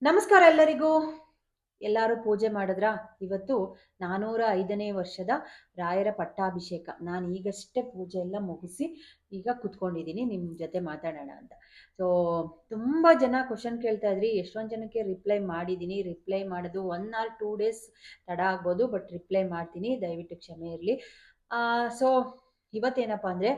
ನಮಸ್ಕಾರ ಎಲ್ಲರಿಗೂ. ಎಲ್ಲರೂ ಪೂಜೆ ಮಾಡಿದ್ರಾ? ಇವತ್ತು 405ನೇ ವರ್ಷದ ರಾಯರ ಪಟ್ಟಾಭಿಷೇಕ. ನಾನು ಈಗಷ್ಟೇ ಪೂಜೆ ಎಲ್ಲ ಮುಗಿಸಿ ಈಗ ಕುತ್ಕೊಂಡಿದ್ದೀನಿ ನಿಮ್ಮ ಜೊತೆ ಮಾತಾಡೋಣ ಅಂತ. ಸೊ ತುಂಬ ಜನ ಕ್ವಶನ್ ಕೇಳ್ತಾ ಇದ್ರಿ. ಎಷ್ಟೊಂದು ಜನಕ್ಕೆ ರಿಪ್ಲೈ ಮಾಡಿದ್ದೀನಿ. ರಿಪ್ಲೈ ಮಾಡೋದು 1 ಆರ್ 2 ಡೇಸ್ ತಡ ಆಗ್ಬೋದು, ಬಟ್ ರಿಪ್ಲೈ ಮಾಡ್ತೀನಿ, ದಯವಿಟ್ಟು ಕ್ಷಮೆ ಇರಲಿ. ಸೊ ಇವತ್ತೇನಪ್ಪ ಅಂದರೆ,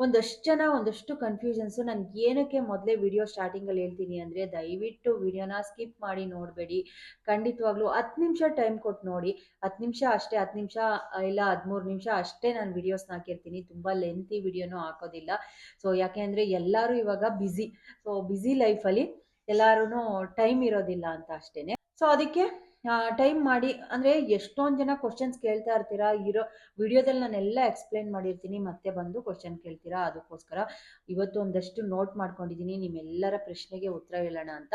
ಒಂದಷ್ಟು ಜನ ಒಂದಷ್ಟು ಕನ್ಫ್ಯೂಷನ್ಸು. ನನಗೆ ಏನಕ್ಕೆ ಮೊದಲೇ ವಿಡಿಯೋ ಸ್ಟಾರ್ಟಿಂಗಲ್ಲಿ ಹೇಳ್ತೀನಿ ಅಂದರೆ, ದಯವಿಟ್ಟು ವಿಡಿಯೋನ ಸ್ಕಿಪ್ ಮಾಡಿ ನೋಡಬೇಡಿ. ಖಂಡಿತವಾಗ್ಲೂ 10 ನಿಮಿಷ ಟೈಮ್ ಕೊಟ್ಟು ನೋಡಿ. 10 ನಿಮಿಷ ಅಷ್ಟೇ, 10 ನಿಮಿಷ ಇಲ್ಲ 13 ನಿಮಿಷ ಅಷ್ಟೇ ನಾನು ವಿಡಿಯೋಸ್ನ ಹಾಕಿರ್ತೀನಿ. ತುಂಬ ಲೆಂತಿ ವಿಡಿಯೋನೂ ಹಾಕೋದಿಲ್ಲ. ಸೊ ಯಾಕೆ ಅಂದರೆ ಎಲ್ಲರೂ ಇವಾಗ ಬ್ಯುಸಿ. ಸೊ ಬ್ಯುಸಿ ಲೈಫಲ್ಲಿ ಎಲ್ಲರೂ ಟೈಮ್ ಇರೋದಿಲ್ಲ ಅಂತ ಅಷ್ಟೇ. ಸೊ ಅದಕ್ಕೆ ಟೈಮ್ ಮಾಡಿ, ಅಂದರೆ ಎಷ್ಟೊಂದು ಜನ ಕ್ವಶನ್ಸ್ ಕೇಳ್ತಾ ಇರ್ತೀರಾ. ಇರೋ ವಿಡಿಯೋದಲ್ಲಿ ನಾನೆಲ್ಲ ಎಕ್ಸ್ಪ್ಲೇನ್ ಮಾಡಿರ್ತೀನಿ, ಮತ್ತೆ ಬಂದು ಕ್ವಶನ್ ಕೇಳ್ತೀರಾ. ಅದಕ್ಕೋಸ್ಕರ ಇವತ್ತು ಒಂದಷ್ಟು ನೋಟ್ ಮಾಡ್ಕೊಂಡಿದ್ದೀನಿ, ನಿಮ್ಮೆಲ್ಲರ ಪ್ರಶ್ನೆಗೆ ಉತ್ತರ ಹೇಳೋಣ ಅಂತ.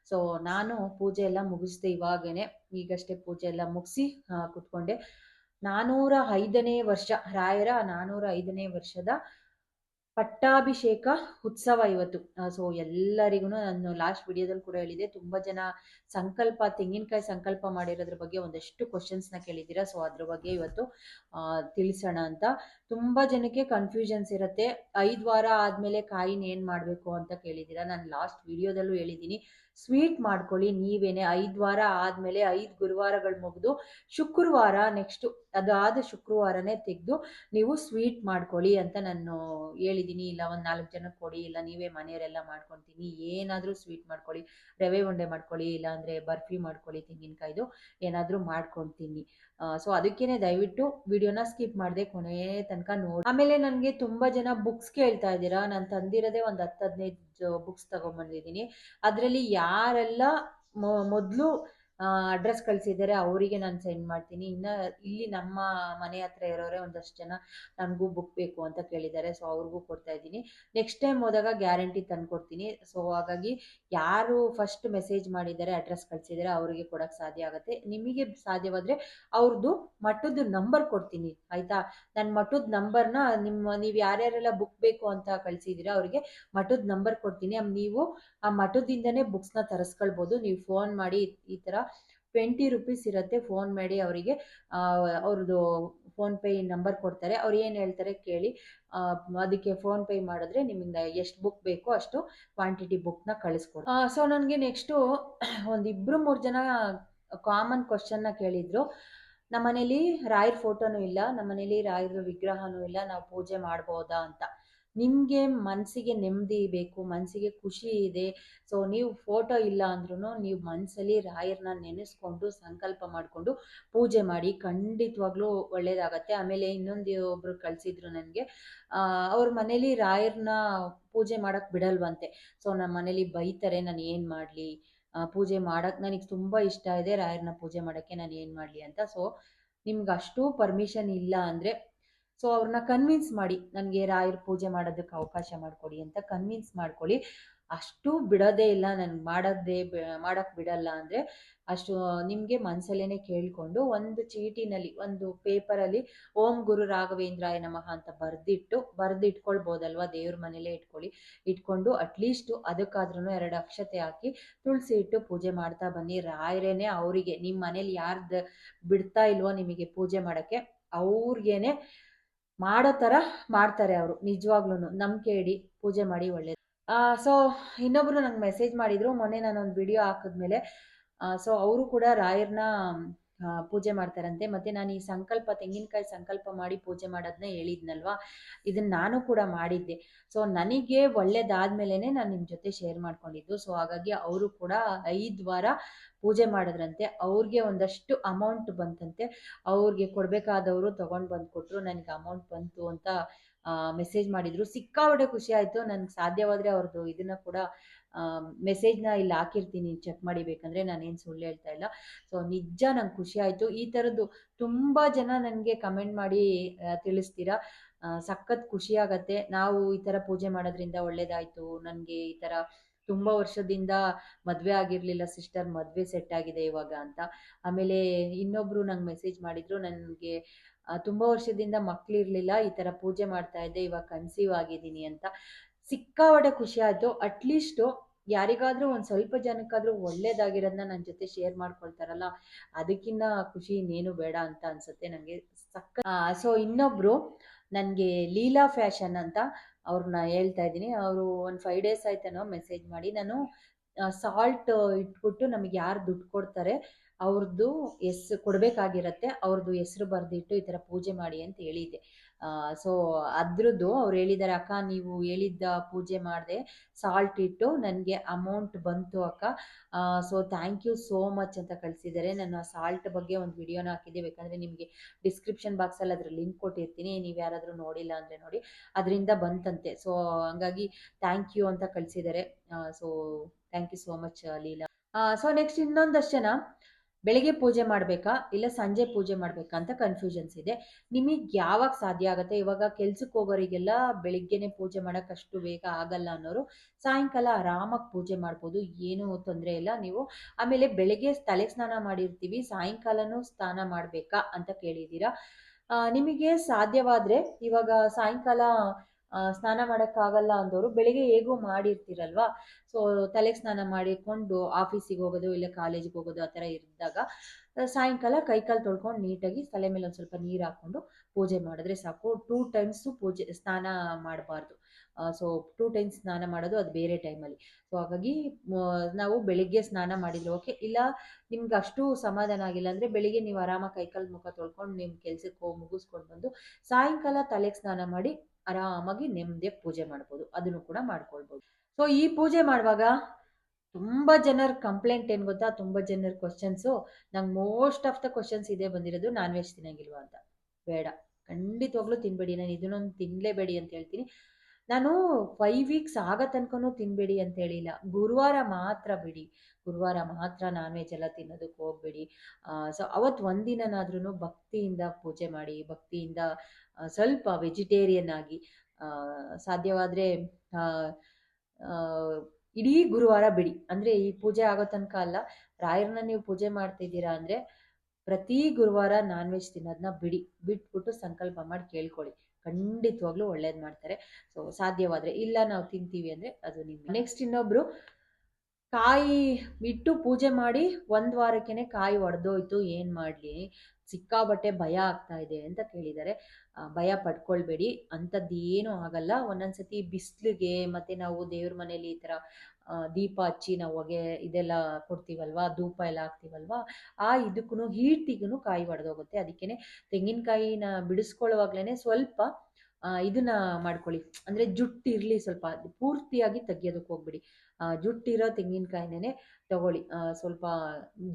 ಸೊ ನಾನು ಪೂಜೆ ಎಲ್ಲ ಮುಗಿಸ್ದೆ ಇವಾಗೇನೆ, ಈಗಷ್ಟೇ ಪೂಜೆ ಎಲ್ಲ ಮುಗಿಸಿ ಕುತ್ಕೊಂಡೆ. 405ನೇ ವರ್ಷ, ರಾಯರ 405ನೇ ವರ್ಷದ ಪಟ್ಟಾಭಿಷೇಕ ಉತ್ಸವ ಇವತ್ತು. ಸೊ ಎಲ್ಲರಿಗೂ ನಾನು ಲಾಸ್ಟ್ ವಿಡಿಯೋದಲ್ಲಿ ಕೂಡ ಹೇಳಿದೆ, ತುಂಬ ಜನ ತೆಂಗಿನಕಾಯಿ ಸಂಕಲ್ಪ ಮಾಡಿರೋದ್ರ ಬಗ್ಗೆ ಒಂದಷ್ಟು ಕ್ವಶನ್ಸ್ನ ಕೇಳಿದ್ದೀರಾ. ಸೊ ಅದ್ರ ಬಗ್ಗೆ ಇವತ್ತು ತಿಳಿಸೋಣ ಅಂತ. ತುಂಬ ಜನಕ್ಕೆ ಕನ್ಫ್ಯೂಷನ್ಸ್ ಇರುತ್ತೆ. 5 ವಾರ ಆದಮೇಲೆ ಕಾಯಿನ ಏನು ಮಾಡಬೇಕು ಅಂತ ಕೇಳಿದ್ದೀರಾ. ನಾನು ಲಾಸ್ಟ್ ವಿಡಿಯೋದಲ್ಲೂ ಹೇಳಿದ್ದೀನಿ, ಸ್ವೀಟ್ ಮಾಡ್ಕೊಳ್ಳಿ ನೀವೇನೆ. 5 ವಾರ ಆದಮೇಲೆ 5 ಗುರುವಾರಗಳು ಮುಗಿದು ಶುಕ್ರವಾರ ನೆಕ್ಸ್ಟು ಅದಾದ ಶುಕ್ರವಾರನೇ ತೆಗೆದು ನೀವು ಸ್ವೀಟ್ ಮಾಡ್ಕೊಳ್ಳಿ ಅಂತ ನಾನು ಹೇಳಿದ್ದೀನಿ. ಇಲ್ಲ ಒಂದು 4 ಜನಕ್ಕೆ ಕೊಡಿ, ಇಲ್ಲ ನೀವೇ ಮನೆಯವರೆಲ್ಲ ಮಾಡ್ಕೊತೀನಿ, ಏನಾದರೂ ಸ್ವೀಟ್ ಮಾಡ್ಕೊಳ್ಳಿ, ರವೆ ಉಂಡೆ ಮಾಡ್ಕೊಳ್ಳಿ, ಇಲ್ಲಾಂದರೆ ಬರ್ಫಿ ಮಾಡ್ಕೊಳ್ಳಿ, ತೆಂಗಿನಕಾಯ್ದು ಏನಾದರೂ ಮಾಡ್ಕೊತೀನಿ. ಸೊ ಅದಕ್ಕೇನೆ ದಯವಿಟ್ಟು ವಿಡಿಯೋನ ಸ್ಕಿಪ್ ಮಾಡದೆ ಕೊನೆ ತನಕ ನೋಡಿ. ಆಮೇಲೆ ನನಗೆ ತುಂಬ ಜನ ಬುಕ್ಸ್ ಕೇಳ್ತಾ ಇದ್ದೀರಾ. ನಾನು ತಂದಿರೋದೇ ಒಂದು 10-15 ಬುಕ್ಸ್ ತೊಗೊಂಬಂದಿದ್ದೀನಿ. ಅದರಲ್ಲಿ ಯಾರೆಲ್ಲ ಮೊದಲು ಅಡ್ರೆಸ್ ಕಳಿಸಿದ್ದಾರೆ ಅವರಿಗೆ ನಾನು ಸೆಂಡ್ ಮಾಡ್ತೀನಿ. ಇನ್ನು ಇಲ್ಲಿ ನಮ್ಮ ಮನೆ ಹತ್ರ ಇರೋರೆ ಒಂದಷ್ಟು ಜನ ನನಗೂ ಬುಕ್ ಬೇಕು ಅಂತ ಕೇಳಿದ್ದಾರೆ. ಸೊ ಅವ್ರಿಗೂ ಕೊಡ್ತಾ ಇದ್ದೀನಿ. ನೆಕ್ಸ್ಟ್ ಟೈಮ್ ಹೋದಾಗ ಗ್ಯಾರಂಟಿ ತಂದು ಕೊಡ್ತೀನಿ. ಸೊ ಹಾಗಾಗಿ ಯಾರು ಫಸ್ಟ್ ಮೆಸೇಜ್ ಮಾಡಿದ್ದಾರೆ, ಅಡ್ರೆಸ್ ಕಳಿಸಿದ್ದಾರೆ, ಅವರಿಗೆ ಕೊಡೋಕ್ಕೆ ಸಾಧ್ಯ ಆಗುತ್ತೆ. ನಿಮಗೆ ಸಾಧ್ಯವಾದರೆ ಅವ್ರದ್ದು ಮಠದ ನಂಬರ್ ಕೊಡ್ತೀನಿ, ಆಯಿತಾ? ನನ್ನ ಮಠದ ನಂಬರ್ನ ನೀವು ಯಾರ್ಯಾರೆಲ್ಲ ಬುಕ್ ಬೇಕು ಅಂತ ಕಳಿಸಿದ್ದೀರಾ ಅವರಿಗೆ ಮಠದ ನಂಬರ್ ಕೊಡ್ತೀನಿ. ನೀವು ಆ ಮಠದಿಂದನೇ ಬುಕ್ಸ್ನ ತರಿಸ್ಕೊಳ್ಬೋದು. ನೀವು ಫೋನ್ ಮಾಡಿ, ಈ ಥರ 20 ರುಪೀಸ್ ಇರುತ್ತೆ, ಫೋನ್ ಮಾಡಿ ಅವರಿಗೆ. ಅವ್ರದ್ದು ಫೋನ್ಪೇ ನಂಬರ್ ಕೊಡ್ತಾರೆ. ಅವ್ರು ಏನು ಹೇಳ್ತಾರೆ ಕೇಳಿ, ಅದಕ್ಕೆ ಫೋನ್ಪೇ ಮಾಡಿದ್ರೆ ನಿಮಗೆ ಎಷ್ಟು ಬುಕ್ ಬೇಕೋ ಅಷ್ಟು ಕ್ವಾಂಟಿಟಿ ಬುಕ್ನ ಕಳಿಸ್ಕೊಡಿ. ಸೊ ನನಗೆ ನೆಕ್ಸ್ಟು ಒಂದು 2-3 ಜನ ಕಾಮನ್ ಕ್ವಶನ್ನ ಕೇಳಿದರು. ನಮ್ಮನೇಲಿ ರಾಯರ ಫೋಟೋನೂ ಇಲ್ಲ, ನಮ್ಮನೇಲಿ ರಾಯರ ವಿಗ್ರಹನೂ ಇಲ್ಲ, ನಾವು ಪೂಜೆ ಮಾಡ್ಬೋದಾ ಅಂತ. ನಿಮಗೆ ಮನಸ್ಸಿಗೆ ನೆಮ್ಮದಿ ಬೇಕು, ಮನಸ್ಸಿಗೆ ಖುಷಿ ಇದೆ. ಸೊ ನೀವು ಫೋಟೋ ಇಲ್ಲ ಅಂದ್ರೂ ನೀವು ಮನಸ್ಸಲ್ಲಿ ರಾಯರನ್ನ ನೆನೆಸ್ಕೊಂಡು ಸಂಕಲ್ಪ ಮಾಡಿಕೊಂಡು ಪೂಜೆ ಮಾಡಿ, ಖಂಡಿತವಾಗ್ಲೂ ಒಳ್ಳೇದಾಗತ್ತೆ. ಆಮೇಲೆ ಇನ್ನೊಂದು ಒಬ್ರು ಕಳಿಸಿದ್ರು ನನಗೆ, ಅವ್ರ ಮನೇಲಿ ರಾಯರನ್ನ ಪೂಜೆ ಮಾಡೋಕ್ಕೆ ಬಿಡಲ್ವಂತೆ. ಸೊ ನಮ್ಮ ಮನೇಲಿ ಬೈತಾರೆ, ನಾನು ಏನು ಮಾಡಲಿ, ಪೂಜೆ ಮಾಡೋಕ್ಕೆ ನನಗೆ ತುಂಬ ಇಷ್ಟ ಇದೆ, ರಾಯರನ್ನ ಪೂಜೆ ಮಾಡೋಕ್ಕೆ ನಾನು ಏನು ಮಾಡಲಿ ಅಂತ. ಸೊ ನಿಮ್ಗೆ ಅಷ್ಟು ಪರ್ಮಿಷನ್ ಇಲ್ಲ ಅಂದರೆ, ಸೊ ಅವ್ರನ್ನ ಕನ್ವಿನ್ಸ್ ಮಾಡಿ, ನನಗೆ ರಾಯರ ಪೂಜೆ ಮಾಡೋದಕ್ಕೆ ಅವಕಾಶ ಮಾಡಿಕೊಡಿ ಅಂತ ಕನ್ವಿನ್ಸ್ ಮಾಡ್ಕೊಳ್ಳಿ. ಅಷ್ಟು ಬಿಡೋದೇ ಇಲ್ಲ, ನನಗೆ ಮಾಡೋಕ್ಕೆ ಬಿಡಲ್ಲ ಅಂದರೆ ಅಷ್ಟು ನಿಮಗೆ ಮನಸ್ಸಲ್ಲೇ ಕೇಳಿಕೊಂಡು ಒಂದು ಚೀಟಿನಲ್ಲಿ, ಒಂದು ಪೇಪರಲ್ಲಿ ಓಂ ಗುರು ರಾಘವೇಂದ್ರಾಯ ನಮಃ ಅಂತ ಬರೆದಿಟ್ಕೊಳ್ಬೋದಲ್ವ. ದೇವ್ರ ಮನೇಲೇ ಇಟ್ಕೊಂಡು ಅಟ್ಲೀಸ್ಟು ಅದಕ್ಕಾದ್ರೂ 2 ಅಕ್ಷತೆ ಹಾಕಿ ತುಳಸಿ ಇಟ್ಟು ಪೂಜೆ ಮಾಡ್ತಾ ಬನ್ನಿ. ರಾಯರೇನೆ ಅವರಿಗೆ, ನಿಮ್ಮ ಮನೇಲಿ ಯಾರ್ದು ಬಿಡ್ತಾ ಇಲ್ವೋ ನಿಮಗೆ ಪೂಜೆ ಮಾಡೋಕ್ಕೆ, ಅವ್ರಿಗೇನೆ ಮಾಡೋ ಥರ ಮಾಡ್ತಾರೆ ಅವರು. ನಿಜವಾಗ್ಲೂ ನಂಬಿಕೆ ಇಡಿ, ಪೂಜೆ ಮಾಡಿ, ಒಳ್ಳೇದು. ಸೊ ಇನ್ನೊಬ್ರು ನಂಗೆ ಮೆಸೇಜ್ ಮಾಡಿದ್ರು ಮೊನ್ನೆ ನಾನೊಂದು ವಿಡಿಯೋ ಹಾಕಿದ್ಮೇಲೆ. ಸೊ ಅವರು ಕೂಡ ರಾಯರನ್ನ ಪೂಜೆ ಮಾಡ್ತಾರಂತೆ. ಮತ್ತು ನಾನು ಈ ತೆಂಗಿನಕಾಯಿ ಸಂಕಲ್ಪ ಮಾಡಿ ಪೂಜೆ ಮಾಡೋದನ್ನ ಹೇಳಿದ್ನಲ್ವಾ, ಇದನ್ನು ನಾನು ಕೂಡ ಮಾಡಿದ್ದೆ. ಸೊ ನನಗೆ ಒಳ್ಳೇದಾದ್ಮೇಲೆ ನಾನು ನಿಮ್ಮ ಜೊತೆ ಶೇರ್ ಮಾಡ್ಕೊಂಡಿದ್ದು. ಸೊ ಹಾಗಾಗಿ ಅವರು ಕೂಡ 5 ವಾರ ಪೂಜೆ ಮಾಡಿದ್ರಂತೆ. ಅವ್ರಿಗೆ ಒಂದಷ್ಟು ಅಮೌಂಟ್ ಬಂತಂತೆ. ಅವ್ರಿಗೆ ಕೊಡಬೇಕಾದವರು ತೊಗೊಂಡು ಬಂದು ಕೊಟ್ಟರು. ನನಗೆ ಅಮೌಂಟ್ ಬಂತು ಅಂತ ಮೆಸೇಜ್ ಮಾಡಿದರು. ಸಿಕ್ಕಾಪಟ್ಟೆ ಖುಷಿ ಆಯಿತು. ನನಗೆ ಸಾಧ್ಯವಾದರೆ ಅವ್ರದ್ದು ಇದನ್ನು ಕೂಡ ಮೆಸೇಜ್ನ ಇಲ್ಲಿ ಹಾಕಿರ್ತೀನಿ, ಚೆಕ್ ಮಾಡಿ ಬೇಕಂದರೆ, ನಾನೇನು ಸುಳ್ಳು ಹೇಳ್ತಾ ಇಲ್ಲ. ಸೊ ನಿಜ ನಂಗೆ ಖುಷಿ ಆಯಿತು. ಈ ಥರದ್ದು ತುಂಬ ಜನ ನನಗೆ ಕಮೆಂಟ್ ಮಾಡಿ ತಿಳಿಸ್ತೀರಾ. ಸಖತ್ ಖುಷಿ ಆಗತ್ತೆ. ನಾವು ಈ ಥರ ಪೂಜೆ ಮಾಡೋದ್ರಿಂದ ಒಳ್ಳೇದಾಯಿತು, ನನಗೆ ಈ ಥರ ತುಂಬ ವರ್ಷದಿಂದ ಮದುವೆ ಆಗಿರಲಿಲ್ಲ ಸಿಸ್ಟರ್, ಮದುವೆ ಸೆಟ್ ಆಗಿದೆ ಇವಾಗ ಅಂತ. ಆಮೇಲೆ ಇನ್ನೊಬ್ಬರು ನಂಗೆ ಮೆಸೇಜ್ ಮಾಡಿದರು, ನನಗೆ ತುಂಬ ವರ್ಷದಿಂದ ಮಕ್ಕಳಿರಲಿಲ್ಲ, ಈ ಥರ ಪೂಜೆ ಮಾಡ್ತಾ ಇದ್ದೆ, ಇವಾಗ ಕನ್ಸೀವ್ ಆಗಿದ್ದೀನಿ ಅಂತ. ಸಿಕ್ಕಾಪಟ್ಟೆ ಖುಷಿ ಆಯಿತು. ಅಟ್ಲೀಸ್ಟು ಯಾರಿಗಾದ್ರೂ ಒಂದು ಸ್ವಲ್ಪ ಜನಕ್ಕಾದ್ರೂ ಒಳ್ಳೇದಾಗಿರೋದನ್ನ ನನ್ನ ಜೊತೆ ಶೇರ್ ಮಾಡ್ಕೊಳ್ತಾರಲ್ಲ, ಅದಕ್ಕಿಂತ ಖುಷಿ ಇನ್ನೇನು ಬೇಡ ಅಂತ ಅನ್ಸುತ್ತೆ ನನಗೆ. ಸೊ ಇನ್ನೊಬ್ರು ನನಗೆ ಲೀಲಾ ಫ್ಯಾಷನ್ ಅಂತ ಅವ್ರನ್ನ ಹೇಳ್ತಾ ಇದ್ದೀನಿ. ಅವರು ಒಂದು 5 ಡೇಸ್ ಆಯ್ತೇನೋ ಮೆಸೇಜ್ ಮಾಡಿ, ನಾನು ಸಾಲ್ಟ್ ಇಟ್ಬಿಟ್ಟು ನಮಗೆ ಯಾರು ದುಡ್ಡು ಕೊಡ್ತಾರೆ ಅವ್ರದ್ದು ಕೊಡಬೇಕಾಗಿರತ್ತೆ, ಅವ್ರದ್ದು ಹೆಸರು ಬರೆದಿಟ್ಟು ಈ ಥರ ಪೂಜೆ ಮಾಡಿ ಅಂತ ಹೇಳಿದ್ದೆ. ಸೊ ಅದ್ರದ್ದು ಅವ್ರು ಹೇಳಿದ್ದಾರೆ, ಅಕ್ಕ ನೀವು ಹೇಳಿದ್ದ ಪೂಜೆ ಮಾಡಿದೆ, ಸಾಲ್ಟ್ ಇಟ್ಟು ನನಗೆ ಅಮೌಂಟ್ ಬಂತು ಅಕ್ಕ, so thank you so much ಅಂತ ಕಳಿಸಿದ್ದಾರೆ. ನಾನು ಆ ಸಾಲ್ಟ್ ಬಗ್ಗೆ ಒಂದು ವಿಡಿಯೋನ ಹಾಕಿದ್ದೆ, ಬೇಕಂದರೆ ನಿಮಗೆ ಡಿಸ್ಕ್ರಿಪ್ಷನ್ ಬಾಕ್ಸಲ್ಲಿ ಅದ್ರ ಲಿಂಕ್ ಕೊಟ್ಟಿರ್ತೀನಿ, ನೀವು ಯಾರಾದರೂ ನೋಡಿಲ್ಲ ಅಂದರೆ ನೋಡಿ. ಅದರಿಂದ ಬಂತಂತೆ. ಸೊ ಹಂಗಾಗಿ ಥ್ಯಾಂಕ್ ಯು ಅಂತ ಕಳಿಸಿದ್ದಾರೆ. So thank you so much Leela. So next ಇನ್ನೊಂದಷ್ಟು ಜನ ಬೆಳಿಗ್ಗೆ ಪೂಜೆ ಮಾಡಬೇಕಾ ಇಲ್ಲ ಸಂಜೆ ಪೂಜೆ ಮಾಡಬೇಕಾ ಅಂತ ಕನ್ಫ್ಯೂಷನ್ಸ್ ಇದೆ. ನಿಮಗೆ ಯಾವಾಗ ಸಾಧ್ಯ ಆಗುತ್ತೆ, ಇವಾಗ ಕೆಲ್ಸಕ್ಕೆ ಹೋಗೋರಿಗೆಲ್ಲ ಬೆಳಿಗ್ಗೆನೆ ಪೂಜೆ ಮಾಡೋಕ್ಕೆ ಅಷ್ಟು ಬೇಗ ಆಗಲ್ಲ ಅನ್ನೋರು ಸಾಯಂಕಾಲ ಆರಾಮಾಗಿ ಪೂಜೆ ಮಾಡ್ಬೋದು, ಏನೂ ತೊಂದರೆ ಇಲ್ಲ. ನೀವು ಆಮೇಲೆ ಬೆಳಿಗ್ಗೆ ತಲೆಗೆ ಸ್ನಾನ ಮಾಡಿರ್ತೀವಿ, ಸಾಯಂಕಾಲನೂ ಸ್ನಾನ ಮಾಡಬೇಕಾ ಅಂತ ಕೇಳಿದ್ದೀರಾ. ನಿಮಗೆ ಸಾಧ್ಯವಾದರೆ ಇವಾಗ ಸಾಯಂಕಾಲ ಸ್ನಾನ ಮಾಡೋಕ್ಕಾಗಲ್ಲ ಅಂದವರು ಬೆಳಿಗ್ಗೆ ಹೇಗೂ ಮಾಡಿರ್ತೀರಲ್ವಾ, ಸೊ ತಲೆಗೆ ಸ್ನಾನ ಮಾಡಿಕೊಂಡು ಆಫೀಸಿಗೆ ಹೋಗೋದು ಇಲ್ಲ ಕಾಲೇಜಿಗೆ ಹೋಗೋದು ಆ ಥರ ಇದ್ದಾಗ ಸಾಯಂಕಾಲ ಕೈಕಾಲು ತೊಳ್ಕೊಂಡು ನೀಟಾಗಿ ತಲೆ ಮೇಲೆ ಒಂದು ಸ್ವಲ್ಪ ನೀರು ಹಾಕ್ಕೊಂಡು ಪೂಜೆ ಮಾಡಿದ್ರೆ ಸಾಕು. 2 ಟೈಮ್ಸು ಸ್ನಾನ ಮಾಡಬಾರ್ದು. ಸೊ 2 ಟೈಮ್ಸ್ ಸ್ನಾನ ಮಾಡೋದು ಅದು ಬೇರೆ ಟೈಮಲ್ಲಿ. ಸೊ ಹಾಗಾಗಿ ನಾವು ಬೆಳಿಗ್ಗೆ ಸ್ನಾನ ಮಾಡಿದ್ರೆ ಓಕೆ, ಇಲ್ಲ ನಿಮ್ಗೆ ಅಷ್ಟು ಸಮಾಧಾನ ಆಗಿಲ್ಲ ಅಂದರೆ ಬೆಳಿಗ್ಗೆ ನೀವು ಆರಾಮಾಗಿ ಕೈಕಾಲು ಮುಖ ತೊಳ್ಕೊಂಡು ನಿಮ್ಮ ಕೆಲ್ಸಕ್ಕೆ ಹೋಗಿ ಮುಗಿಸ್ಕೊಂಡು ಬಂದು ಸಾಯಂಕಾಲ ತಲೆಗೆ ಸ್ನಾನ ಮಾಡಿ ಆರಾಮಾಗಿ ನೆಮ್ಮದಿಯಾಗಿ ಪೂಜೆ ಮಾಡ್ಬೋದು, ಅದನ್ನು ಕೂಡ ಮಾಡ್ಕೊಳ್ಬೋದು. ಸೊ ಈ ಪೂಜೆ ಮಾಡುವಾಗ ತುಂಬ ಜನರ ಕಂಪ್ಲೇಂಟ್ ಏನು ಗೊತ್ತಾ, ತುಂಬ ಜನರ ಕ್ವಶನ್ಸು, ನಂಗೆ ಮೋಸ್ಟ್ ಆಫ್ ದ ಕ್ವಶನ್ಸ್ ಇದೇ ಬಂದಿರೋದು, ನಾನ್ ವೆಜ್ ತಿನ್ನಂಗಿಲ್ವಾ ಅಂತ. ಬೇಡ, ಖಂಡಿತವಾಗ್ಲೂ ತಿನ್ಬೇಡಿ, ನಾನು ಇದನ್ನೊಂದು ತಿನ್ನಲೇಬೇಡಿ ಅಂತ ಹೇಳ್ತೀನಿ. ನಾನು 5 ವೀಕ್ಸ್ ಆಗೋ ತನಕನೂ ತಿನ್ನಬೇಡಿ ಅಂತ ಹೇಳಿಲ್ಲ, ಗುರುವಾರ ಮಾತ್ರ ಬಿಡಿ, ಗುರುವಾರ ಮಾತ್ರ ನಾನ್ ವೆಜ್ ಎಲ್ಲ ತಿನ್ನೋದಕ್ಕೆ ಹೋಗಬೇಡಿ. ಸೊ ಅವತ್ತು ಒಂದಿನಾದ್ರೂ ಭಕ್ತಿಯಿಂದ ಪೂಜೆ ಮಾಡಿ, ಭಕ್ತಿಯಿಂದ ಸ್ವಲ್ಪ ವೆಜಿಟೇರಿಯನ್ ಆಗಿ, ಸಾಧ್ಯವಾದರೆ ಇಡೀ ಗುರುವಾರ ಬಿಡಿ. ಅಂದರೆ ಈ ಪೂಜೆ ಆಗೋ ತನಕ ಅಲ್ಲ, ರಾಯರನ್ನ ನೀವು ಪೂಜೆ ಮಾಡ್ತಿದ್ದೀರಾ ಅಂದರೆ ಪ್ರತಿ ಗುರುವಾರ ನಾನ್ ವೆಜ್ ತಿನ್ನೋದನ್ನ ಬಿಟ್ಬಿಟ್ಟು ಸಂಕಲ್ಪ ಮಾಡಿ ಕೇಳ್ಕೊಳ್ಳಿ, ಖಂಡಿತವಾಗ್ಲೂ ಒಳ್ಳೇದು ಮಾಡ್ತಾರೆ. ಸೊ ಸಾಧ್ಯವಾದರೆ, ಇಲ್ಲ ನಾವು ತಿಂತೀವಿ ಅಂದರೆ ಅದು ನಿಮ್ಮ. ನೆಕ್ಸ್ಟ್ ಇನ್ನೊಬ್ರು ಕಾಯಿ ಇಟ್ಟು ಪೂಜೆ ಮಾಡಿ 1 ವಾರಕ್ಕೇನೆ ಕಾಯಿ ಒಡೆದೋಯ್ತು, ಏನು ಮಾಡಲಿ, ಸಿಕ್ಕಾಬಟ್ಟೆ ಭಯ ಆಗ್ತಾ ಇದೆ ಅಂತ ಕೇಳಿದ್ದಾರೆ. ಭಯ ಪಡ್ಕೊಳ್ಬೇಡಿ, ಅಂಥದ್ದು ಏನೂ ಆಗಲ್ಲ. ಒಂದೊಂದ್ಸತಿ ಬಿಸಿಲಿಗೆ ಮತ್ತು ನಾವು ದೇವ್ರ ಮನೇಲಿ ಈ ಥರ ದೀಪ ಹಚ್ಚಿ ನಾವು ಹೊಗೆ ಇದೆಲ್ಲ ಕೊಡ್ತೀವಲ್ವಾ, ಧೂಪ ಎಲ್ಲ ಹಾಕ್ತೀವಲ್ವಾ, ಇದಕ್ಕೂ ಹೀಟಿಗೂ ಕಾಯಿ ಒಡೆದೋಗುತ್ತೆ. ಅದಕ್ಕೇ ತೆಂಗಿನಕಾಯಿನ ಬಿಡಿಸ್ಕೊಳ್ಳುವಾಗ್ಲೇ ಸ್ವಲ್ಪ ಇದನ್ನ ಮಾಡ್ಕೊಳ್ಳಿ, ಅಂದರೆ ಜುಟ್ಟಿರಲಿ ಸ್ವಲ್ಪ, ಪೂರ್ತಿಯಾಗಿ ತೆಗಿಯೋದಕ್ಕೆ ಹೋಗ್ಬಿಡಿ. ಜುಟ್ಟಿರೋ ತೆಂಗಿನಕಾಯಿನೇ ತಗೊಳ್ಳಿ, ಸ್ವಲ್ಪ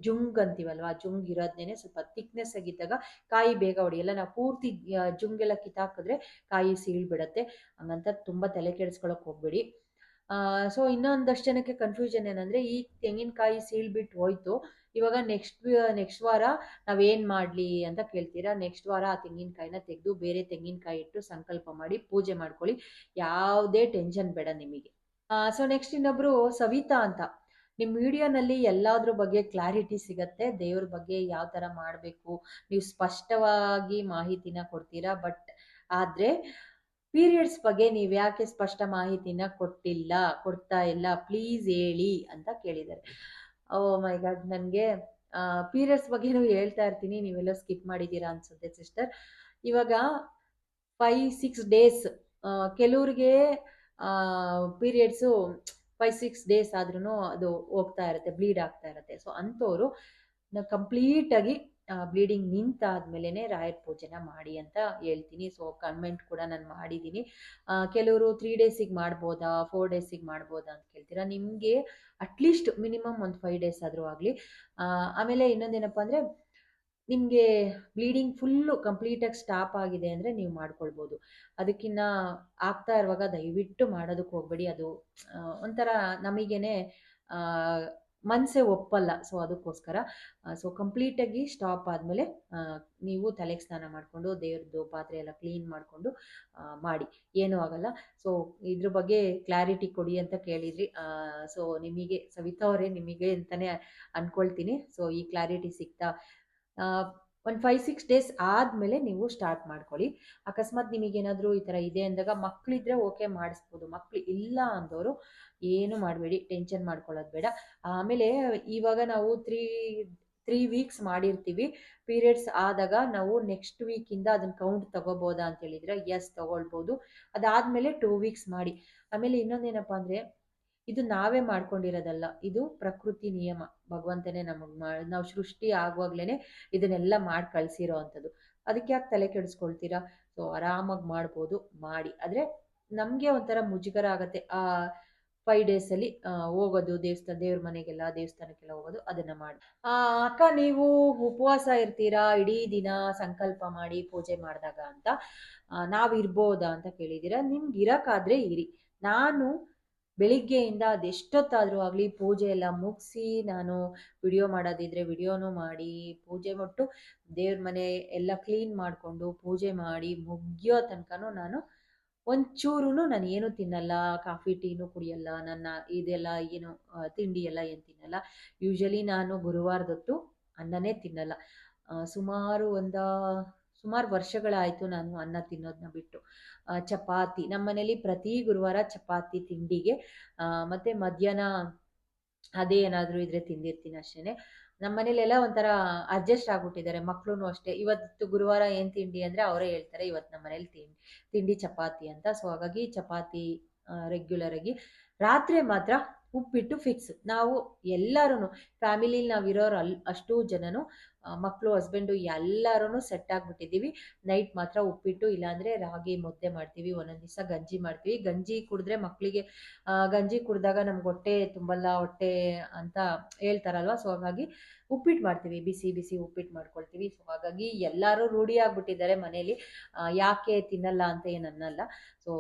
ಜುಂಗ್ ಅಂತೀವಲ್ವಾ, ಜುಂಗ್ ಇರೋದನ್ನೇ ಸ್ವಲ್ಪ ಥಿಕ್ನೆಸ್ ಆಗಿದ್ದಾಗ ಕಾಯಿ ಬೇಗ ಹೊಡೆಯಲ್ಲ. ನಾವು ಪೂರ್ತಿ ಜುಂಗೆಲ್ಲ ಕಿತ್ತಾಕಿದ್ರೆ ಕಾಯಿ ಸೀಳ್ಬಿಡತ್ತೆ, ಹಂಗಂತ ತುಂಬ ತಲೆ ಕೆಡಿಸ್ಕೊಳಕ್ಕೆ ಹೋಗ್ಬೇಡಿ. ಸೊ ಇನ್ನೊಂದಷ್ಟು ಜನಕ್ಕೆ ಕನ್ಫ್ಯೂಷನ್ ಏನಂದರೆ, ಈ ತೆಂಗಿನಕಾಯಿ ಸೀಳ್ಬಿಟ್ಟು ಹೋಯ್ತು, ಇವಾಗ ನೆಕ್ಸ್ಟ್ ವಾರ ನಾವೇನು ಮಾಡಲಿ ಅಂತ ಕೇಳ್ತೀರಾ. ನೆಕ್ಸ್ಟ್ ವಾರ ಆ ತೆಂಗಿನಕಾಯಿನ ತೆಗೆದು ಬೇರೆ ತೆಂಗಿನಕಾಯಿ ಇಟ್ಟು ಸಂಕಲ್ಪ ಮಾಡಿ ಪೂಜೆ ಮಾಡ್ಕೊಳ್ಳಿ, ಯಾವುದೇ ಟೆನ್ಷನ್ ಬೇಡ ನಿಮಗೆ. ಸೊ ನೆಕ್ಸ್ಟ್ ಇನ್ನೊಬ್ರು ಸವಿತಾ ಅಂತ, ನಿಮ್ಮ ವಿಡಿಯೋನಲ್ಲಿ ಎಲ್ಲಾದ್ರ ಬಗ್ಗೆ ಕ್ಲಾರಿಟಿ ಸಿಗತ್ತೆ, ದೇವ್ರ ಬಗ್ಗೆ ಯಾವ ಥರ ಮಾಡಬೇಕು ನೀವು ಸ್ಪಷ್ಟವಾಗಿ ಮಾಹಿತಿನ ಕೊಡ್ತೀರಾ, ಬಟ್ ಆದರೆ ಪೀರಿಯಡ್ಸ್ ಬಗ್ಗೆ ನೀವು ಯಾಕೆ ಸ್ಪಷ್ಟ ಮಾಹಿತಿನ ಕೊಡ್ತಾ ಇಲ್ಲ ಪ್ಲೀಸ್ ಹೇಳಿ ಅಂತ ಕೇಳಿದ್ದಾರೆ. ಓ ಮೈ ಗಾಡ್, ನನಗೆ ಪೀರಿಯಡ್ಸ್ ಬಗ್ಗೆನೂ ಹೇಳ್ತಾ ಇರ್ತೀನಿ, ನೀವೆಲ್ಲ ಸ್ಕಿಪ್ ಮಾಡಿದ್ದೀರಾ ಅನ್ಸುತ್ತೆ ಸಿಸ್ಟರ್. ಇವಾಗ 5-6 ಡೇಸ್ ಕೆಲವ್ರಿಗೆ ಪೀರಿಯಡ್ಸು 5-6 ಡೇಸ್ ಆದ್ರೂ ಅದು ಹೋಗ್ತಾ ಇರುತ್ತೆ, ಬ್ಲೀಡ್ ಆಗ್ತಾ ಇರುತ್ತೆ. ಸೊ ಅಂಥವ್ರು ಕಂಪ್ಲೀಟಾಗಿ ಬ್ಲೀಡಿಂಗ್ ನಿಂತಾದ್ಮೇಲೆ ರಾಯರ ಪೂಜೆನ ಮಾಡಿ ಅಂತ ಹೇಳ್ತೀನಿ. ಸೊ ಕಮೆಂಟ್ ಕೂಡ ನಾನು ಮಾಡಿದ್ದೀನಿ. ಕೆಲವರು 3 ಡೇಸಿಗೆ ಮಾಡ್ಬೋದಾ 4 ಡೇಸಿಗೆ ಮಾಡ್ಬೋದಾ ಅಂತ ಕೇಳ್ತೀರಾ. ನಿಮಗೆ ಅಟ್ಲೀಸ್ಟ್ ಮಿನಿಮಮ್ ಒಂದು 5 ಡೇಸ್ ಆದರೂ ಆಗಲಿ. ಆಮೇಲೆ ಇನ್ನೊಂದೇನಪ್ಪ ಅಂದರೆ, ನಿಮಗೆ ಬ್ಲೀಡಿಂಗ್ ಫುಲ್ಲು ಕಂಪ್ಲೀಟಾಗಿ ಸ್ಟಾಪ್ ಆಗಿದೆ ಅಂದರೆ ನೀವು ಮಾಡ್ಕೊಳ್ಬೋದು. ಅದಕ್ಕಿಂತ ಆಗ್ತಾ ಇರುವಾಗ ದಯವಿಟ್ಟು ಮಾಡೋದಕ್ಕೆ ಹೋಗಬೇಡಿ, ಅದು ಒಂಥರ ನಮಗೇನೆ ಮನಸ್ಸೇ ಒಪ್ಪಲ್ಲ. ಸೊ ಅದಕ್ಕೋಸ್ಕರ ಸೊ ಕಂಪ್ಲೀಟಾಗಿ ಸ್ಟಾಪ್ ಆದಮೇಲೆ ನೀವು ತಲೆಗೆ ಸ್ನಾನ ಮಾಡಿಕೊಂಡು ದೇವ್ರದ್ದು ಪಾತ್ರೆ ಎಲ್ಲ ಕ್ಲೀನ್ ಮಾಡಿಕೊಂಡು ಮಾಡಿ, ಏನೂ ಆಗಲ್ಲ. ಸೊ ಇದ್ರ ಬಗ್ಗೆ ಕ್ಲಾರಿಟಿ ಕೊಡಿ ಅಂತ ಕೇಳಿದ್ರಿ. ಸೊ ನಿಮಗೆ ಸವಿತಾ ಅವರೇ, ನಿಮಗೆ ಅಂತಲೇ ಅಂದ್ಕೊಳ್ತೀನಿ. ಸೊ ಈ ಕ್ಲಾರಿಟಿ ಸಿಗ್ತಾ ಒಂದು 5-6 ಡೇಸ್ ಆದಮೇಲೆ ನೀವು ಸ್ಟಾರ್ಟ್ ಮಾಡ್ಕೊಳ್ಳಿ. ಅಕಸ್ಮಾತ್ ನಿಮಗೇನಾದರೂ ಈ ಥರ ಇದೆ ಅಂದಾಗ ಮಕ್ಕಳಿದ್ರೆ ಓಕೆ ಮಾಡಿಸ್ಬೋದು. ಮಕ್ಕಳು ಇಲ್ಲ ಅಂದವರು ಏನು ಮಾಡಬೇಡಿ, ಟೆನ್ಷನ್ ಮಾಡ್ಕೊಳ್ಳೋದು ಬೇಡ. ಆಮೇಲೆ ಇವಾಗ ನಾವು ತ್ರೀ ವೀಕ್ಸ್ ಮಾಡಿರ್ತೀವಿ. ಪೀರಿಯಡ್ಸ್ ಆದಾಗ ನಾವು ನೆಕ್ಸ್ಟ್ ವೀಕಿಂದ ಅದನ್ನ ಕೌಂಟ್ ತಗೋಬೋದಾ ಅಂತ ಹೇಳಿದ್ರೆ ಎಸ್ ತಗೊಳ್ಬೋದು. ಅದಾದಮೇಲೆ 2 ವೀಕ್ಸ್ ಮಾಡಿ. ಆಮೇಲೆ ಇನ್ನೊಂದೇನಪ್ಪ ಅಂದರೆ, ಇದು ನಾವೇ ಮಾಡ್ಕೊಂಡಿರೋದಲ್ಲ, ಇದು ಪ್ರಕೃತಿ ನಿಯಮ. ಭಗವಂತನೇ ನಮಗೆ ನಾವು ಸೃಷ್ಟಿ ಆಗುವಾಗ್ಲೇ ಇದನ್ನೆಲ್ಲ ಮಾಡಿ ಕಳಿಸಿರೋ ಅಂಥದ್ದು. ಅದಕ್ಕೆ ಯಾಕೆ ತಲೆ ಕೆಡಿಸ್ಕೊಳ್ತೀರಾ? ಸೊ ಆರಾಮಾಗಿ ಮಾಡ್ಬೋದು, ಮಾಡಿ. ಆದರೆ ನಮಗೆ ಒಂಥರ ಮುಜುಗರ ಆಗುತ್ತೆ ಆ 5 ಡೇಸಲ್ಲಿ ಹೋಗೋದು, ದೇವ್ರ ಮನೆಗೆಲ್ಲ, ದೇವಸ್ಥಾನಕ್ಕೆಲ್ಲ ಹೋಗೋದು, ಅದನ್ನು ಮಾಡಿ. ಅಕ್ಕ, ನೀವು ಉಪವಾಸ ಇರ್ತೀರಾ ಇಡೀ ದಿನ ಸಂಕಲ್ಪ ಮಾಡಿ ಪೂಜೆ ಮಾಡಿದಾಗ ಅಂತ, ನಾವು ಇರ್ಬೋದಾ ಅಂತ ಕೇಳಿದ್ದೀರಾ. ನಿಮ್ಗೆ ಇರೋಕ್ಕಾದ್ರೆ ಇರಿ. ನಾನು ಬೆಳಿಗ್ಗೆಯಿಂದ ಅದೆಷ್ಟೊತ್ತಾದರೂ ಆಗಲಿ ಪೂಜೆ ಎಲ್ಲ ಮುಗಿಸಿ, ನಾನು ವಿಡಿಯೋ ಮಾಡೋದಿದ್ರೆ ವಿಡಿಯೋನೂ ಮಾಡಿ, ಪೂಜೆ ಮಟ್ಟು ದೇವ್ರ ಮನೆ ಎಲ್ಲ ಕ್ಲೀನ್ ಮಾಡಿಕೊಂಡು ಪೂಜೆ ಮಾಡಿ ಮುಗಿಯೋ ತನಕನೂ ನಾನು ಒಂಚೂರು ನಾನು ಏನೂ ತಿನ್ನಲ್ಲ, ಕಾಫಿ ಟೀನೂ ಕುಡಿಯಲ್ಲ, ನನ್ನ ಇದೆಲ್ಲ ಏನು ತಿಂಡಿ ಎಲ್ಲ ಏನು ತಿನ್ನಲ್ಲ. ಯೂಶಲಿ ನಾನು ಗುರುವಾರದೊತ್ತು ಅನ್ನನೇ ತಿನ್ನಲ್ಲ. ಸುಮಾರು ವರ್ಷಗಳಾಯಿತು ನಾನು ಅನ್ನ ತಿನ್ನೋದನ್ನ ಬಿಟ್ಟು. ಚಪಾತಿ ನಮ್ಮ ಮನೇಲಿ ಪ್ರತಿ ಗುರುವಾರ ಚಪಾತಿ ತಿಂಡಿಗೆ, ಮತ್ತು ಮಧ್ಯಾಹ್ನ ಅದೇ ಏನಾದರೂ ಇದ್ರೆ ತಿಂದಿರ್ತೀನಿ ಅಷ್ಟೇ. ನಮ್ಮ ಮನೇಲೆಲ್ಲ ಒಂಥರ ಅಡ್ಜಸ್ಟ್ ಆಗ್ಬಿಟ್ಟಿದ್ದಾರೆ. ಮಕ್ಕಳು ಅಷ್ಟೇ, ಇವತ್ತು ಗುರುವಾರ ಏನು ತಿಂಡಿ ಅಂದರೆ ಅವರೇ ಹೇಳ್ತಾರೆ ಇವತ್ತು ನಮ್ಮ ಮನೇಲಿ ತಿಂಡಿ ಚಪಾತಿ ಅಂತ. ಸೊ ಹಾಗಾಗಿ ಚಪಾತಿ ರೆಗ್ಯುಲರ್ ಆಗಿ. ರಾತ್ರಿ ಮಾತ್ರ ಉಪ್ಪಿಟ್ಟು ಫಿಕ್ಸ್. ನಾವು ಎಲ್ಲರೂ ಫ್ಯಾಮಿಲಿಲಿ ನಾವಿರೋರು ಅಷ್ಟೂ ಜನನು, ಮಕ್ಕಳು, ಹಸ್ಬೆಂಡು ಎಲ್ಲರೂ ಸೆಟ್ ಆಗಿಬಿಟ್ಟಿದ್ದೀವಿ. ನೈಟ್ ಮಾತ್ರ ಉಪ್ಪಿಟ್ಟು, ಇಲ್ಲಾಂದರೆ ರಾಗಿ ಮುದ್ದೆ ಮಾಡ್ತೀವಿ. ಒಂದೊಂದು ದಿವಸ ಗಂಜಿ ಮಾಡ್ತೀವಿ. ಗಂಜಿ ಕುಡಿದ್ರೆ ಮಕ್ಕಳಿಗೆ ಗಂಜಿ ಕುಡಿದಾಗ ನಮ್ಗೆ ಹೊಟ್ಟೆ ತುಂಬಲ್ಲ, ಹೊಟ್ಟೆ ಅಂತ ಹೇಳ್ತಾರಲ್ವ. ಸೊ ಹಾಗಾಗಿ ಉಪ್ಪಿಟ್ಟು ಮಾಡ್ತೀವಿ, ಬಿಸಿ ಬಿಸಿ ಉಪ್ಪಿಟ್ಟು ಮಾಡ್ಕೊಳ್ತೀವಿ. ಸೊ ಹಾಗಾಗಿ ಎಲ್ಲರೂ ರೂಢಿ ಆಗ್ಬಿಟ್ಟಿದ್ದಾರೆ ಮನೇಲಿ. ಯಾಕೆ ತಿನ್ನಲ್ಲ ಅಂತ ಏನು ಅನ್ನಲ್ಲ. ಸೊ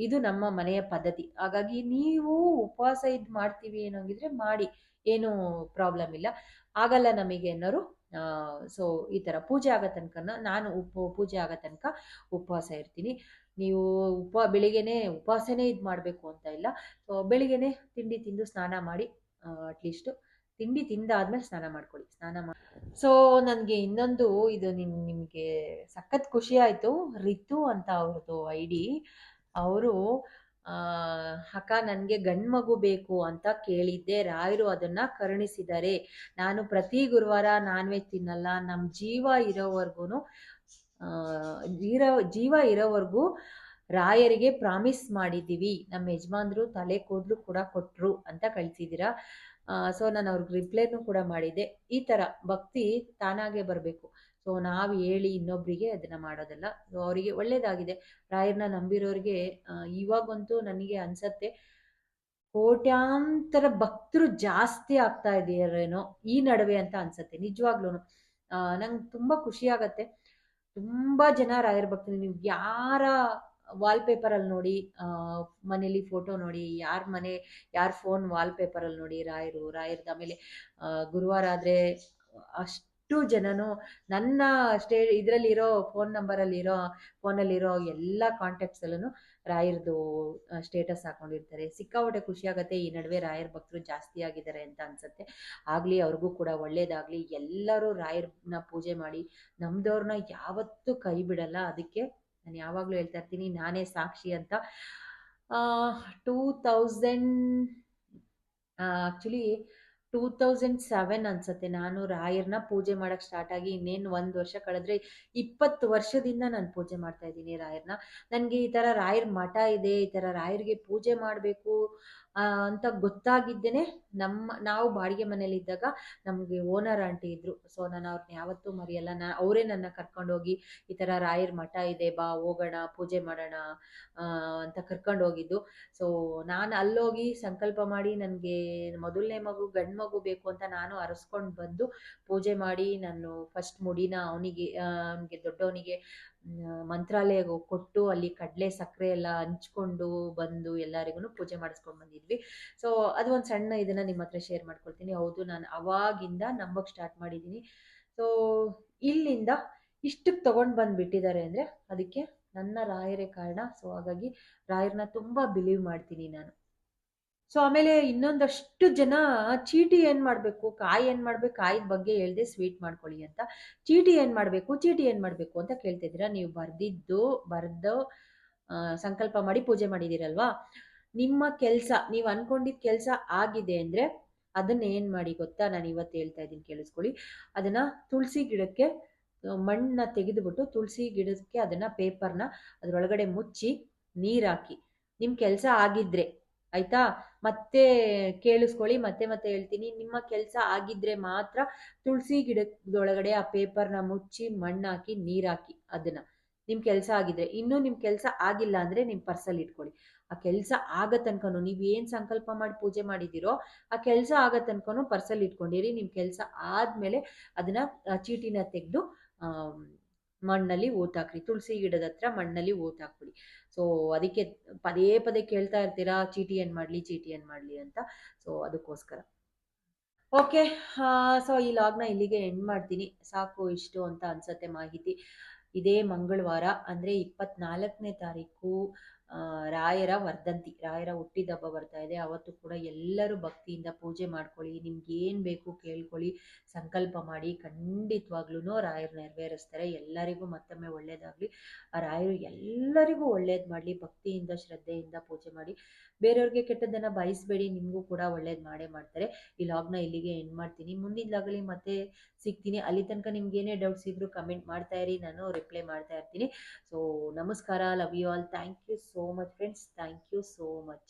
ಇದು ನಮ್ಮ ಮನೆಯ ಪದ್ಧತಿ. ಹಾಗಾಗಿ ನೀವು ಉಪವಾಸ ಇದು ಮಾಡ್ತೀವಿ ಏನೋಂಗಿದ್ರೆ ಮಾಡಿ, ಏನೂ ಪ್ರಾಬ್ಲಮ್ ಇಲ್ಲ. ಆಗಲ್ಲ ನಮಗೆ ಅನ್ನೋರು ಸೊ ಈ ಥರ ಪೂಜೆ ಆಗೋ ತನಕ ನಾನು ಪೂಜೆ ಆಗೋ ತನಕ ಉಪವಾಸ ಇರ್ತೀನಿ. ನೀವು ಬೆಳಿಗ್ಗೆನೇ ಉಪವಾಸನೇ ಇದು ಮಾಡಬೇಕು ಅಂತ ಇಲ್ಲ. ಸೊ ಬೆಳಿಗ್ಗೆನೇ ತಿಂಡಿ ತಿಂದು ಸ್ನಾನ ಮಾಡಿ, ಅಟ್ಲೀಸ್ಟು ತಿಂಡಿ ತಿಂದಾದ್ಮೇಲೆ ಸ್ನಾನ ಮಾಡ್ಕೊಳ್ಳಿ. ಸೊ ನನಗೆ ಇನ್ನೊಂದು, ಇದು ನಿಮಗೆ ಸಖತ್ ಖುಷಿ ಆಯಿತು. ರಿತು ಅಂತ ಅವ್ರದ್ದು ID. ಅವರು ಅಕ್ಕ, ನನಗೆ ಗಂಡು ಮಗು ಬೇಕು ಅಂತ ಕೇಳಿದ್ದೆ, ರಾಯರು ಅದನ್ನು ಕರುಣಿಸಿದ್ದಾರೆ. ನಾನು ಪ್ರತಿ ಗುರುವಾರ ನಾನ್ ವೆಜ್ ತಿನ್ನಲ್ಲ. ನಮ್ಮ ಜೀವ ಇರೋವರೆಗೂ ರಾಯರಿಗೆ ಪ್ರಾಮಿಸ್ ಮಾಡಿದ್ದೀವಿ. ನಮ್ಮ ಯಜಮಾನ್ರು ತಲೆ ಕೂದಲು ಕೂಡ ಕೊಟ್ಟರು ಅಂತ ಕಳಿಸಿದ್ದೀರಾ. ಸೊ ನಾನು ಅವ್ರಿಗೆ ರಿಪ್ಲೈನೂ ಕೂಡ ಮಾಡಿದ್ದೆ. ಈ ಥರ ಭಕ್ತಿ ತಾನಾಗೆ ಬರಬೇಕು. ಸೊ ನಾವು ಹೇಳಿ ಇನ್ನೊಬ್ಬರಿಗೆ ಅದನ್ನು ಮಾಡೋದಲ್ಲ. ಸೊ ಅವರಿಗೆ ಒಳ್ಳೆಯದಾಗಿದೆ. ರಾಯರನ್ನ ನಂಬಿರೋರಿಗೆ ಇವಾಗಂತೂ ನನಗೆ ಅನಿಸತ್ತೆ ಕೋಟ್ಯಾಂತರ ಭಕ್ತರು ಜಾಸ್ತಿ ಆಗ್ತಾ ಇದೆಯೇನೋ ಈ ನಡುವೆ ಅಂತ ಅನ್ಸತ್ತೆ. ನಿಜವಾಗ್ಲೂ ನಂಗೆ ತುಂಬ ಖುಷಿ ಆಗತ್ತೆ. ತುಂಬ ಜನ ರಾಯರ ಭಕ್ತರು. ನೀವು ಯಾರ ವಾಲ್ಪೇಪರಲ್ಲಿ ನೋಡಿ, ಮನೇಲಿ ಫೋಟೋ ನೋಡಿ, ಯಾರ ಫೋನ್ ವಾಲ್ಪೇಪರಲ್ಲಿ ನೋಡಿ ರಾಯರ್ದು. ಆಮೇಲೆ ಗುರುವಾರ ಆದರೆ ಅಷ್ಟು ಜನನು ನನ್ನ ಇದರಲ್ಲಿರೋ ಫೋನಲ್ಲಿರೋ ಎಲ್ಲ ಕಾಂಟ್ಯಾಕ್ಟ್ಸಲ್ಲೂ ರಾಯರ್ದು ಸ್ಟೇಟಸ್ ಹಾಕೊಂಡಿರ್ತಾರೆ. ಸಿಕ್ಕಾಪಟ್ಟೆ ಖುಷಿಯಾಗತ್ತೆ. ಈ ನಡುವೆ ರಾಯರ ಭಕ್ತರು ಜಾಸ್ತಿ ಆಗಿದ್ದಾರೆ ಅಂತ ಅನ್ಸುತ್ತೆ. ಆಗಲಿ, ಅವ್ರಿಗೂ ಕೂಡ ಒಳ್ಳೇದಾಗಲಿ. ಎಲ್ಲರೂ ರಾಯರನ್ನ ಪೂಜೆ ಮಾಡಿ ನಮ್ದವ್ರನ್ನ ಯಾವತ್ತೂ ಕೈ ಬಿಡಲ್ಲ. ಅದಕ್ಕೆ ನಾನು ಯಾವಾಗಲೂ ಹೇಳ್ತಾ ಇರ್ತೀನಿ, ನಾನೇ ಸಾಕ್ಷಿ ಅಂತ. 2007 ಅನ್ಸುತ್ತೆ ನಾನು ರಾಯರನ್ನ ಪೂಜೆ ಮಾಡೋಕ್ಕೆ ಸ್ಟಾರ್ಟ್ ಆಗಿ. ಇನ್ನೇನು 1 ವರ್ಷ ಕಳೆದ್ರೆ 20 ವರ್ಷದಿಂದ ನಾನು ಪೂಜೆ ಮಾಡ್ತಾ ಇದ್ದೀನಿ ರಾಯರನ್ನ. ನನಗೆ ಈ ಥರ ರಾಯರ ಮಠ ಇದೆ, ಈ ಥರ ರಾಯರಿಗೆ ಪೂಜೆ ಮಾಡಬೇಕು ಅಂತ ಗೊತ್ತಾಗಿದ್ದೇನೆ ನಾವು ಬಾಡಿಗೆ ಮನೇಲಿದ್ದಾಗ ನಮಗೆ ಓನರ್ ಆಂಟಿ ಇದ್ದರು. ಸೊ ನಾನು ಅವ್ರನ್ನ ಯಾವತ್ತೂ ಮರೆಯಲ್ಲ. ಅವರೇ ನನ್ನ ಕರ್ಕೊಂಡೋಗಿ ಈ ಥರ ರಾಯರ ಮಠ ಇದೆ, ಬಾ ಹೋಗೋಣ ಪೂಜೆ ಮಾಡೋಣ ಅಂತ ಕರ್ಕೊಂಡು ಹೋಗಿದ್ದು. ಸೊ ನಾನು ಅಲ್ಲೋಗಿ ಸಂಕಲ್ಪ ಮಾಡಿ, ನನಗೆ ಮೊದಲನೇ ಮಗು ಗಂಡು ಮಗು ಬೇಕು ಅಂತ ನಾನು ಅರಸ್ಕೊಂಡು ಬಂದು ಪೂಜೆ ಮಾಡಿ, ನಾನು ಫಸ್ಟ್ ಮುಡಿನ ಅವನಿಗೆ ದೊಡ್ಡವನಿಗೆ ಮಂತ್ರಾಲಯಕ್ಕೆ ಕೊಟ್ಟು ಅಲ್ಲಿ ಕಡಲೆ ಸಕ್ಕರೆ ಎಲ್ಲ ಹಂಚ್ಕೊಂಡು ಬಂದು ಎಲ್ಲರಿಗೂ ಪೂಜೆ ಮಾಡಿಸ್ಕೊಂಡು ಬಂದಿದ್ವಿ. ಸೊ ಅದು ಒಂದು ಸಣ್ಣ ಇದನ್ನು ನಿಮ್ಮ ಹತ್ರ ಶೇರ್ ಮಾಡ್ಕೊಳ್ತೀನಿ. ಹೌದು, ನಾನು ಅವಾಗಿಂದ ನಂಬಕ್ಕೆ ಸ್ಟಾರ್ಟ್ ಮಾಡಿದ್ದೀನಿ. ಸೊ ಇಲ್ಲಿಂದ ಇಷ್ಟಕ್ಕೆ ತೊಗೊಂಡು ಬಂದುಬಿಟ್ಟಿದ್ದಾರೆ ಅಂದರೆ ಅದಕ್ಕೆ ನನ್ನ ರಾಯರೇ ಕಾರಣ. ಸೊ ಹಾಗಾಗಿ ರಾಯರನ್ನ ತುಂಬ ಬಿಲೀವ್ ಮಾಡ್ತೀನಿ ನಾನು. ಸೊ ಆಮೇಲೆ ಇನ್ನೊಂದಷ್ಟು ಜನ ಚೀಟಿ ಏನು ಮಾಡಬೇಕು, ಕಾಯಿ ಏನು ಮಾಡಬೇಕು, ಕಾಯಿದ ಬಗ್ಗೆ ಹೇಳ್ದೆ ಸ್ವೀಟ್ ಮಾಡ್ಕೊಳ್ಳಿ ಅಂತ. ಚೀಟಿ ಏನು ಮಾಡಬೇಕು, ಚೀಟಿ ಏನು ಮಾಡಬೇಕು ಅಂತ ಕೇಳ್ತಿದ್ದೀರಾ. ನೀವು ಬರೆದು ಸಂಕಲ್ಪ ಮಾಡಿ ಪೂಜೆ ಮಾಡಿದ್ದೀರಲ್ವಾ, ನಿಮ್ಮ ಕೆಲಸ ನೀವು ಅನ್ಕೊಂಡಿದ್ದ ಕೆಲಸ ಆಗಿದೆ ಅಂದರೆ ಅದನ್ನ ಏನು ಮಾಡಿ ಗೊತ್ತಾ, ನಾನು ಇವತ್ತು ಹೇಳ್ತಾ ಇದ್ದೀನಿ ಕೇಳಿಸ್ಕೊಳ್ಳಿ. ಅದನ್ನು ತುಳಸಿ ಗಿಡಕ್ಕೆ ಮಣ್ಣನ್ನ ತೆಗೆದುಬಿಟ್ಟು ತುಳಸಿ ಗಿಡಕ್ಕೆ ಅದನ್ನು ಪೇಪರ್ನ ಅದರೊಳಗಡೆ ಮುಚ್ಚಿ ನೀರು ಹಾಕಿ, ನಿಮ್ಮ ಕೆಲಸ ಆಗಿದ್ರೆ ಆಯ್ತಾ. ಮತ್ತೆ ಕೇಳಿಸ್ಕೊಳ್ಳಿ, ಮತ್ತೆ ಮತ್ತೆ ಹೇಳ್ತೀನಿ, ನಿಮ್ಮ ಕೆಲಸ ಆಗಿದ್ರೆ ಮಾತ್ರ ತುಳಸಿ ಗಿಡದೊಳಗಡೆ ಆ ಪೇಪರ್ನ ಮುಚ್ಚಿ ಮಣ್ಣಾಕಿ ನೀರಾಕಿ ಅದನ್ನ, ನಿಮ್ಮ ಕೆಲಸ ಆಗಿದ್ರೆ. ಇನ್ನೂ ನಿಮ್ಮ ಕೆಲಸ ಆಗಿಲ್ಲ ಅಂದರೆ ನಿಮ್ಮ ಪರ್ಸಲ್ಲಿ ಇಟ್ಕೊಳ್ಳಿ. ಆ ಕೆಲಸ ಆಗ ತನಕನೂ ನೀವು ಏನು ಸಂಕಲ್ಪ ಮಾಡಿ ಪೂಜೆ ಮಾಡಿದ್ದೀರೋ ಆ ಕೆಲಸ ಆಗ ತನಕನೂ ಪರ್ಸಲ್ಲಿ ಇಟ್ಕೊಂಡಿರಿ. ನಿಮ್ಮ ಕೆಲಸ ಆದಮೇಲೆ ಅದನ್ನು ಚೀಟಿನ ತೆಗೆದು ಮಣ್ಣಲ್ಲಿ ಊತಾಕ್ರಿ, ತುಳಸಿ ಗಿಡದ ಹತ್ರ ಮಣ್ಣಲ್ಲಿ ಊತಾಕ್ಬಿಡಿ. ಸೊ ಅದಕ್ಕೆ ಪದೇ ಪದೇ ಕೇಳ್ತಾ ಇರ್ತೀರಾ ಚೀಟಿ ಏನು ಮಾಡಲಿ, ಚೀಟಿ ಏನು ಮಾಡಲಿ ಅಂತ. ಸೊ ಅದಕ್ಕೋಸ್ಕರ ಓಕೆ. ಸೊ ಈ ಲಾಗ್ನ ಇಲ್ಲಿಗೆ ಎಂಡ್ ಮಾಡ್ತೀನಿ. ಸಾಕು ಇಷ್ಟು ಅಂತ ಅನ್ಸತ್ತೆ ಮಾಹಿತಿ. ಇದೇ ಮಂಗಳವಾರ ಅಂದರೆ 24ನೇ ತಾರೀಕು ರಾಯರ ವರ್ಧಂತಿ, ರಾಯರ ಹುಟ್ಟಿದ ಹಬ್ಬ ಬರ್ತಾ ಇದೆ. ಅವತ್ತು ಕೂಡ ಎಲ್ಲರೂ ಭಕ್ತಿಯಿಂದ ಪೂಜೆ ಮಾಡ್ಕೊಳ್ಳಿ, ನಿಮ್ಗೆ ಏನು ಬೇಕು ಕೇಳ್ಕೊಳ್ಳಿ, ಸಂಕಲ್ಪ ಮಾಡಿ, ಖಂಡಿತವಾಗ್ಲೂ ರಾಯರು ನೆರವೇರಿಸ್ತಾರೆ. ಎಲ್ಲರಿಗೂ ಮತ್ತೊಮ್ಮೆ ಒಳ್ಳೇದಾಗಲಿ, ಆ ರಾಯರು ಎಲ್ಲರಿಗೂ ಒಳ್ಳೇದು ಮಾಡಲಿ. ಭಕ್ತಿಯಿಂದ ಶ್ರದ್ಧೆಯಿಂದ ಪೂಜೆ ಮಾಡಿ, ಬೇರೆಯವ್ರಿಗೆ ಕೆಟ್ಟದ್ದನ್ನು ಬಯಸಬೇಡಿ, ನಿಮಗೂ ಕೂಡ ಒಳ್ಳೇದು ಮಾಡೇ ಮಾಡ್ತಾರೆ. ಈ ಲಾಗ್ನ ಇಲ್ಲಿಗೆ ಎಂಡ್ ಮಾಡ್ತೀನಿ. ಮುಂದಿನ ಲಾಗಲ್ಲಿ ಮತ್ತೆ ಸಿಗ್ತೀನಿ. ಅಲ್ಲಿ ತನಕ ನಿಮ್ಗೆ ಏನೇ ಡೌಟ್ಸ್ ಇದ್ರೂ ಕಮೆಂಟ್ ಮಾಡ್ತಾ ಇರಿ, ನಾನು ರಿಪ್ಲೈ ಮಾಡ್ತಾ ಇರ್ತೀನಿ. ಸೊ ನಮಸ್ಕಾರ, love you all, thank you so much friends, thank you so much.